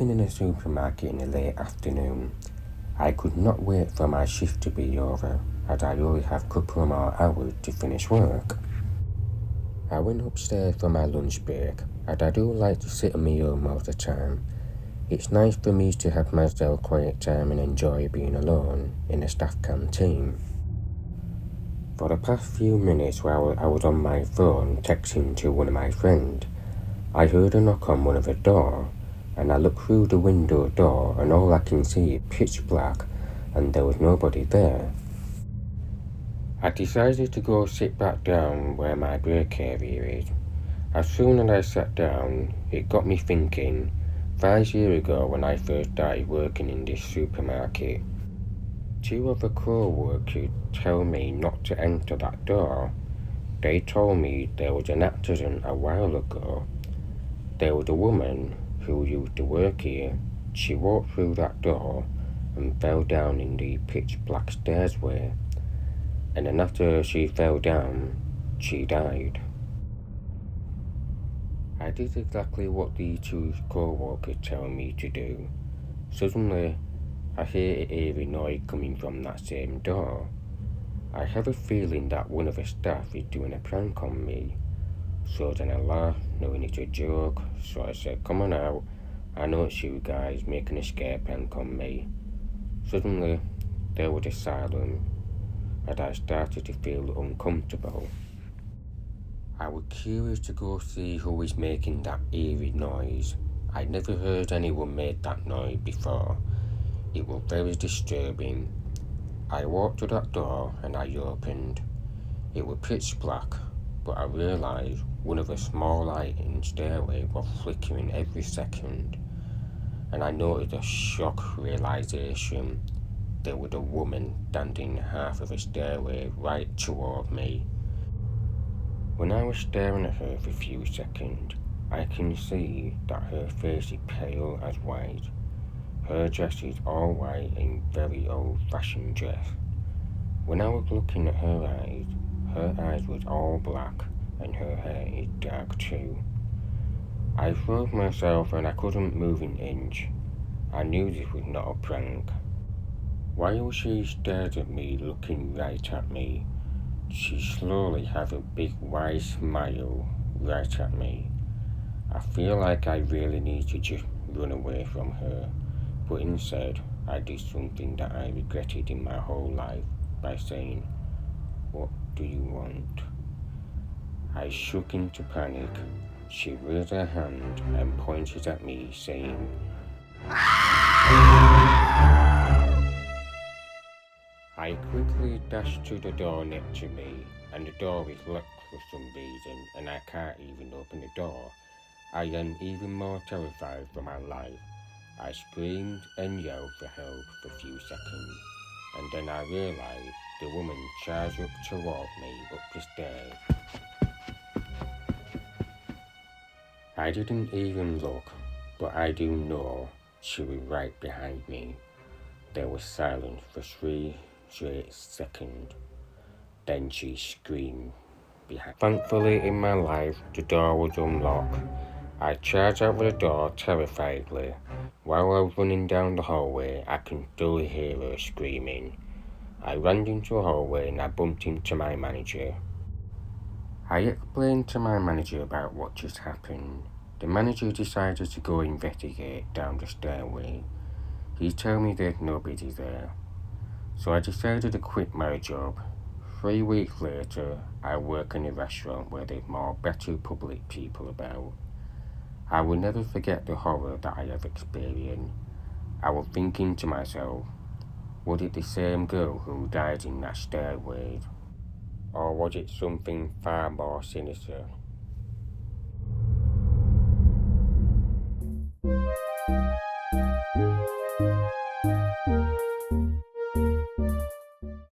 working in a supermarket in the late afternoon. I could not wait for my shift to be over, as I only have a couple more hours to finish work. I went upstairs for my lunch break, as I do like to sit on my own most of the time. It's nice for me to have myself quiet time and enjoy being alone in the staff canteen. For the past few minutes while I was on my phone texting to one of my friends, I heard a knock on one of the doors, and I looked through the window door and all I can see is pitch black and there was nobody there. I decided to go sit back down where my break area is. As soon as I sat down, it got me thinking, 5 years ago when I first started working in this supermarket, 2 of the co-workers told me not to enter that door. They told me there was an accident a while ago. There was a woman who used to work here. She walked through that door and fell down in the pitch black stairway. And then after she fell down, she died. I did exactly what the 2 co-workers told me to do. Suddenly, I hear an eerie noise coming from that same door. I have a feeling that one of the staff is doing a prank on me. So then I laughed, knowing it's a joke, so I said, "Come on out, I know it's you guys making a scare prank on me." Suddenly, there was a silence, and I started to feel uncomfortable. I was curious to go see who was making that eerie noise. I never heard anyone make that noise before. It was very disturbing. I walked to that door and I opened. It was pitch black, but I realised one of the small lights in the stairway was flickering every second. And I noticed a shock realisation. There was a woman standing half of the stairway right toward me. When I was staring at her for a few seconds, I can see that her face is pale as white. Her dress is all white and very old-fashioned dress. When I was looking at her eyes was all black and her hair is dark too. I froze myself and I couldn't move an inch. I knew this was not a prank. While she stared at me, looking right at me, she slowly had a big wide smile right at me. I feel like I really need to just run away from her. But instead, I did something that I regretted in my whole life by saying, "What do you want?" I shook into panic. She raised her hand and pointed at me, saying, I quickly dashed to the door next to me, and the door is locked for some reason, and I can't even open the door. I am even more terrified for my life. I screamed and yelled for help for a few seconds, and then I realized the woman charged up toward me up the stairs. I didn't even look, but I do know she was right behind me. There was silence for 3 straight seconds. Then she screamed behind. Thankfully in my life, the door was unlocked. I charged out the door terrifiedly. While I was running down the hallway, I can still hear her screaming. I ran into the hallway and I bumped into my manager. I explained to my manager about what just happened. The manager decided to go investigate down the stairway. He told me there's nobody there. So I decided to quit my job. 3 weeks later, I work in a restaurant where there's more better public people about. I will never forget the horror that I have experienced. I was thinking to myself, was it the same girl who died in that stairway? Or was it something far more sinister?